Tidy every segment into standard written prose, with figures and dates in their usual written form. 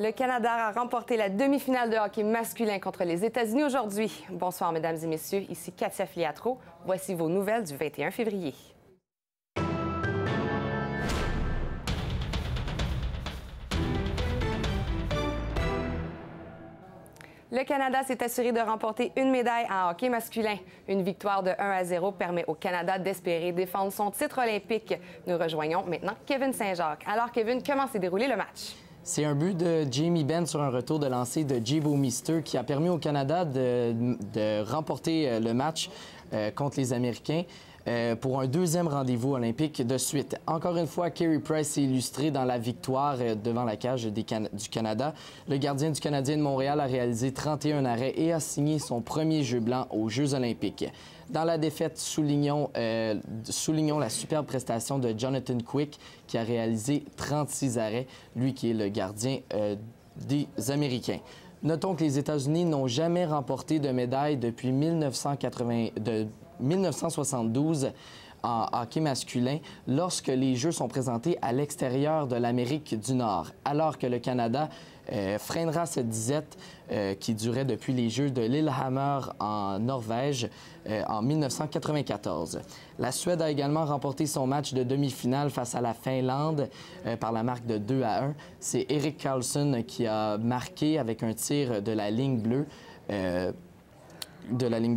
Le Canada a remporté la demi-finale de hockey masculin contre les États-Unis aujourd'hui. Bonsoir, mesdames et messieurs. Ici Katia Filiatro. Voici vos nouvelles du 21 février. Le Canada s'est assuré de remporter une médaille en hockey masculin. Une victoire de 1-0 permet au Canada d'espérer défendre son titre olympique. Nous rejoignons maintenant Kevin Saint-Jacques. Alors, Kevin, comment s'est déroulé le match? C'est un but de Jamie Benn sur un retour de lancer de Jay Bouwmeester qui a permis au Canada de remporter le match contre les Américains pour un deuxième rendez-vous olympique de suite. Encore une fois, Carey Price s'est illustré dans la victoire devant la cage du Canada. Le gardien du Canadien de Montréal a réalisé 31 arrêts et a signé son premier jeu blanc aux Jeux olympiques. Dans la défaite, soulignons la superbe prestation de Jonathan Quick qui a réalisé 36 arrêts, lui qui est le gardien des Américains. Notons que les États-Unis n'ont jamais remporté de médaille depuis 1972 en hockey masculin lorsque les Jeux sont présentés à l'extérieur de l'Amérique du Nord, alors que le Canada freinera cette disette qui durait depuis les Jeux de Lillehammer en Norvège en 1994. La Suède a également remporté son match de demi-finale face à la Finlande par la marque de 2-1. C'est Erik Karlsson qui a marqué avec un tir de la ligne bleue.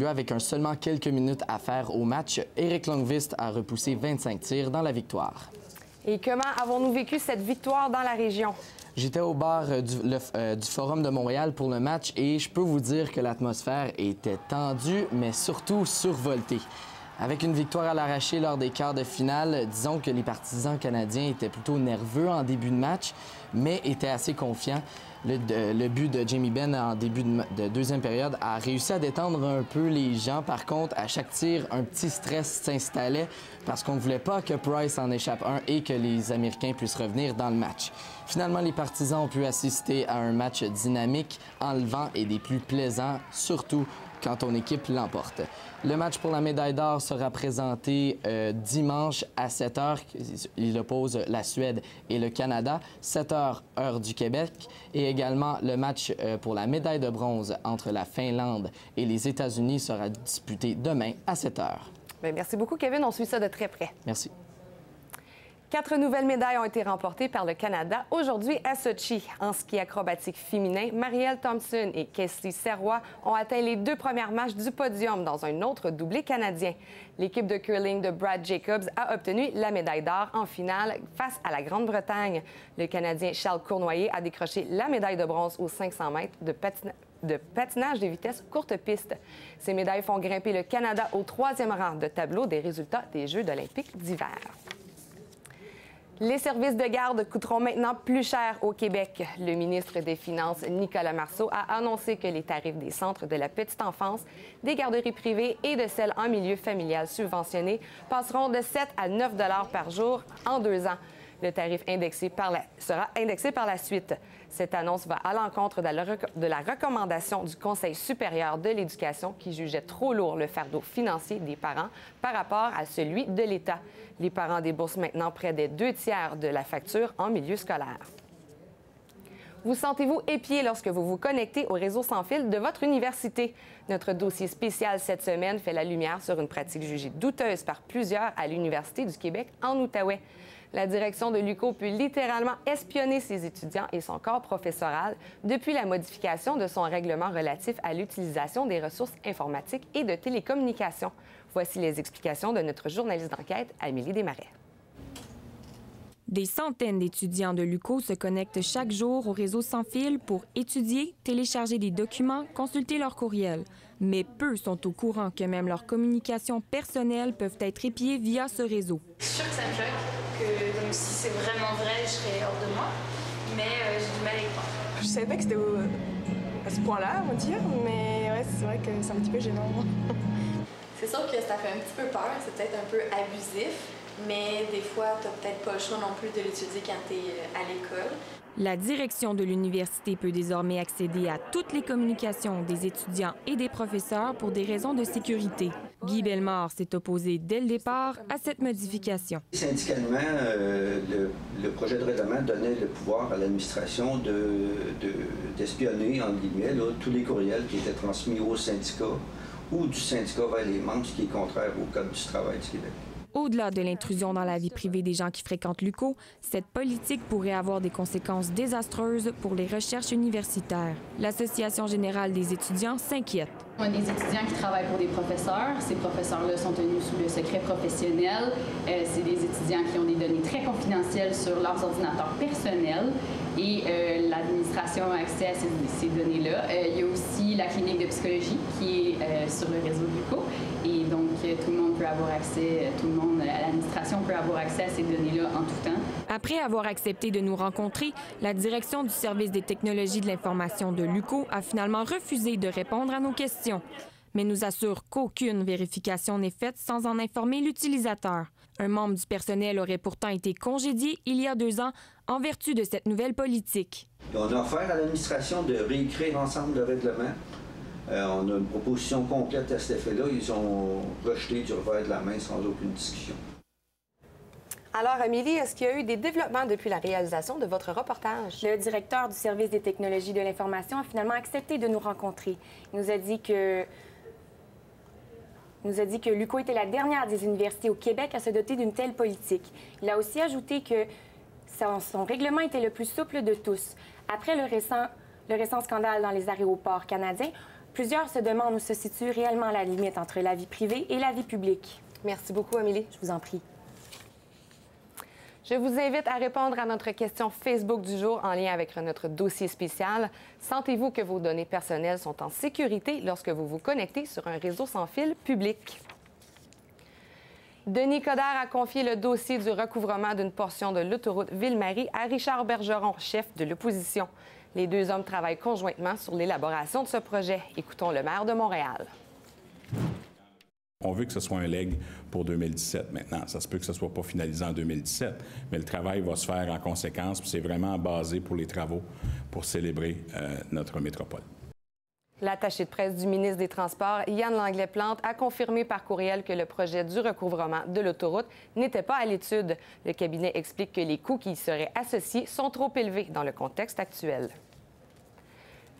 Avec seulement quelques minutes à faire au match. Eric Lundqvist a repoussé 25 tirs dans la victoire. Et comment avons-nous vécu cette victoire dans la région? J'étais au bar du Forum de Montréal pour le match et je peux vous dire que l'atmosphère était tendue, mais surtout survoltée. Avec une victoire à l'arraché lors des quarts de finale, disons que les partisans canadiens étaient plutôt nerveux en début de match, mais étaient assez confiants. Le but de Jamie Benn en début de deuxième période a réussi à détendre un peu les gens. Par contre, à chaque tir, un petit stress s'installait parce qu'on ne voulait pas que Price en échappe un et que les Américains puissent revenir dans le match. Finalement, les partisans ont pu assister à un match dynamique, enlevant et des plus plaisants, surtout quand ton équipe l'emporte. Le match pour la médaille d'or sera présenté dimanche à 7 h. Il oppose la Suède et le Canada, 7 h heure du Québec. Et également, le match pour la médaille de bronze entre la Finlande et les États-Unis sera disputé demain à 7 h. Bien, merci beaucoup, Kevin. On suit ça de très près. Merci. 4 nouvelles médailles ont été remportées par le Canada aujourd'hui à Sochi. En ski acrobatique féminin, Marielle Thompson et Kesley Serrois ont atteint les 2 premières marches du podium dans un autre doublé canadien. L'équipe de curling de Brad Jacobs a obtenu la médaille d'or en finale face à la Grande-Bretagne. Le Canadien Charles Cournoyer a décroché la médaille de bronze aux 500 mètres de patinage de vitesse courte piste. Ces médailles font grimper le Canada au 3e rang de tableau des résultats des Jeux olympiques d'hiver. Les services de garde coûteront maintenant plus cher au Québec. Le ministre des Finances, Nicolas Marceau, a annoncé que les tarifs des centres de la petite enfance, des garderies privées et de celles en milieu familial subventionnées passeront de 7 à 9 $ par jour en 2 ans. Le tarif sera indexé par la suite. Cette annonce va à l'encontre de la recommandation du Conseil supérieur de l'éducation qui jugeait trop lourd le fardeau financier des parents par rapport à celui de l'État. Les parents déboursent maintenant près des 2/3 de la facture en milieu scolaire. Vous sentez-vous épié lorsque vous vous connectez au réseau sans fil de votre université? Notre dossier spécial cette semaine fait la lumière sur une pratique jugée douteuse par plusieurs à l'Université du Québec en Outaouais. La direction de l'UQO peut littéralement espionner ses étudiants et son corps professoral depuis la modification de son règlement relatif à l'utilisation des ressources informatiques et de télécommunications. Voici les explications de notre journaliste d'enquête, Amélie Desmarais. Des centaines d'étudiants de l'UQO se connectent chaque jour au réseau sans fil pour étudier, télécharger des documents, consulter leur courriel. Mais peu sont au courant que même leurs communications personnelles peuvent être épiées via ce réseau. C'est sûr que ça me choque, que donc, si c'est vraiment vrai, je serais hors de moi, mais j'ai du mal à y croire. Je savais pas que c'était à ce point-là, on va dire, mais ouais, c'est vrai que c'est un petit peu gênant. C'est sûr que ça fait un petit peu peur, c'est peut-être un peu abusif, mais des fois, tu n'as peut-être pas le choix non plus de l'étudier quand tu es à l'école. La direction de l'université peut désormais accéder à toutes les communications des étudiants et des professeurs pour des raisons de sécurité. Guy Bellemare s'est opposé dès le départ à cette modification. Syndicalement, le projet de règlement donnait le pouvoir à l'administration d'espionner, entre guillemets, là, tous les courriels qui étaient transmis au syndicat ou du syndicat vers les membres, ce qui est contraire au Code du travail du Québec. Au-delà de l'intrusion dans la vie privée des gens qui fréquentent l'UQO, cette politique pourrait avoir des conséquences désastreuses pour les recherches universitaires. L'Association générale des étudiants s'inquiète. On a des étudiants qui travaillent pour des professeurs. Ces professeurs-là sont tenus sous le secret professionnel. C'est des étudiants qui ont des données très confidentielles sur leurs ordinateurs personnels et l'administration a accès à ces données-là. Il y a aussi la clinique de psychologie qui est sur le réseau de l'UQO et donc tout le monde peut avoir accès, l'administration peut avoir accès à ces données-là en tout temps. Après avoir accepté de nous rencontrer, la direction du service des technologies de l'information de l'UQO a finalement refusé de répondre à nos questions, mais nous assure qu'aucune vérification n'est faite sans en informer l'utilisateur. Un membre du personnel aurait pourtant été congédié il y a 2 ans en vertu de cette nouvelle politique. On a offert à l'administration de réécrire l'ensemble de règlements. On a une proposition complète à cet effet-là. Ils ont rejeté du revers de la main sans aucune discussion. Alors, Amélie, est-ce qu'il y a eu des développements depuis la réalisation de votre reportage? Le directeur du service des technologies de l'information a finalement accepté de nous rencontrer. Il nous a dit que l'UQO était la dernière des universités au Québec à se doter d'une telle politique. Il a aussi ajouté que son règlement était le plus souple de tous. Après le récent scandale dans les aéroports canadiens, plusieurs se demandent où se situe réellement la limite entre la vie privée et la vie publique. Merci beaucoup, Amélie. Je vous en prie. Je vous invite à répondre à notre question Facebook du jour en lien avec notre dossier spécial. Sentez-vous que vos données personnelles sont en sécurité lorsque vous vous connectez sur un réseau sans fil public? Denis Coderre a confié le dossier du recouvrement d'une portion de l'autoroute Ville-Marie à Richard Bergeron, chef de l'opposition. Les 2 hommes travaillent conjointement sur l'élaboration de ce projet. Écoutons le maire de Montréal. On veut que ce soit un leg pour 2017 maintenant. Ça se peut que ce ne soit pas finalisé en 2017, mais le travail va se faire en conséquence, puis c'est vraiment basé pour les travaux pour célébrer notre métropole. L'attaché de presse du ministre des Transports, Yann Langlais-Plante, a confirmé par courriel que le projet du recouvrement de l'autoroute n'était pas à l'étude. Le cabinet explique que les coûts qui y seraient associés sont trop élevés dans le contexte actuel.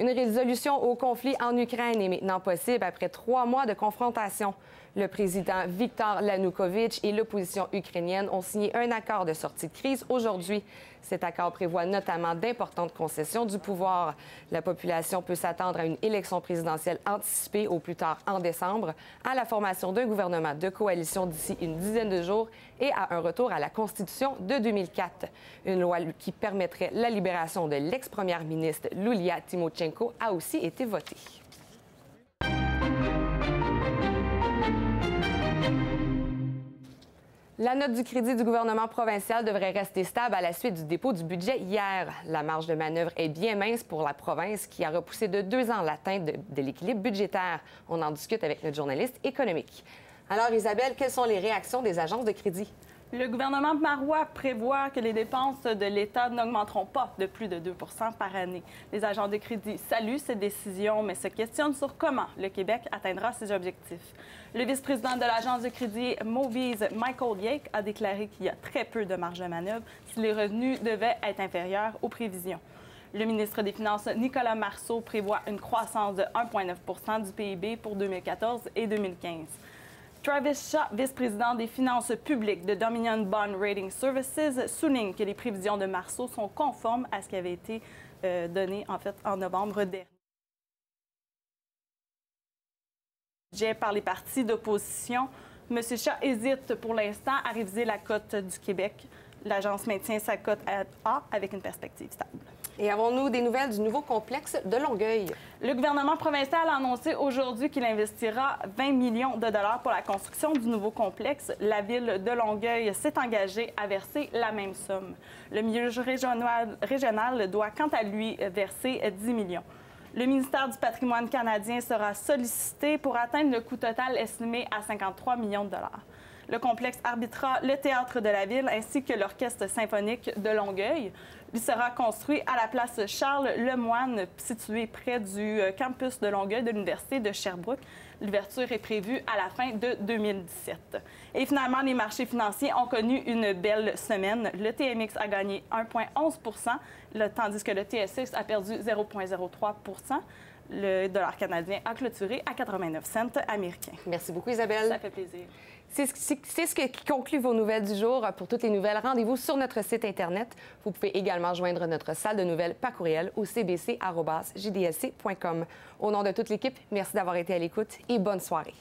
Une résolution au conflit en Ukraine est maintenant possible après 3 mois de confrontation. Le président Viktor Yanukovych et l'opposition ukrainienne ont signé un accord de sortie de crise aujourd'hui. Cet accord prévoit notamment d'importantes concessions du pouvoir. La population peut s'attendre à une élection présidentielle anticipée au plus tard en décembre, à la formation d'un gouvernement de coalition d'ici une dizaine de jours et à un retour à la Constitution de 2004. Une loi qui permettrait la libération de l'ex-première ministre Yulia Tymoshenko a aussi été votée. La note du crédit du gouvernement provincial devrait rester stable à la suite du dépôt du budget hier. La marge de manœuvre est bien mince pour la province qui a repoussé de 2 ans l'atteinte de l'équilibre budgétaire. On en discute avec notre journaliste économique. Alors, Isabelle, quelles sont les réactions des agences de crédit? Le gouvernement Marois prévoit que les dépenses de l'État n'augmenteront pas de plus de 2 % par année. Les agents de crédit saluent cette décision, mais se questionnent sur comment le Québec atteindra ses objectifs. Le vice-président de l'agence de crédit Movies, Michael Yake, a déclaré qu'il y a très peu de marge de manœuvre si les revenus devaient être inférieurs aux prévisions. Le ministre des Finances, Nicolas Marceau, prévoit une croissance de 1,9 % du PIB pour 2014 et 2015. Travis Shaw, vice-président des finances publiques de Dominion Bond Rating Services, souligne que les prévisions de Marceau sont conformes à ce qui avait été donné en novembre dernier. Par les partis d'opposition, M. Shaw hésite pour l'instant à réviser la cote du Québec. L'agence maintient sa cote à A avec une perspective stable. Et avons-nous des nouvelles du nouveau complexe de Longueuil? Le gouvernement provincial a annoncé aujourd'hui qu'il investira 20 millions de dollars pour la construction du nouveau complexe. La ville de Longueuil s'est engagée à verser la même somme. Le milieu régional doit, quant à lui, verser 10 millions. Le ministère du patrimoine canadien sera sollicité pour atteindre le coût total estimé à 53 millions de dollars. Le complexe arbitera le Théâtre de la Ville ainsi que l'Orchestre symphonique de Longueuil. Il sera construit à la place Charles-Lemoine, située près du campus de Longueuil de l'Université de Sherbrooke. L'ouverture est prévue à la fin de 2017. Et finalement, les marchés financiers ont connu une belle semaine. Le TMX a gagné 1,11 %, tandis que le TSX a perdu 0,03 %. Le dollar canadien a clôturé à 89 cents américains. Merci beaucoup, Isabelle. Ça fait plaisir. C'est ce qui conclut vos nouvelles du jour. Pour toutes les nouvelles, rendez-vous sur notre site Internet. Vous pouvez également joindre notre salle de nouvelles par courriel au cbc@jdsc.com. Au nom de toute l'équipe, merci d'avoir été à l'écoute et bonne soirée.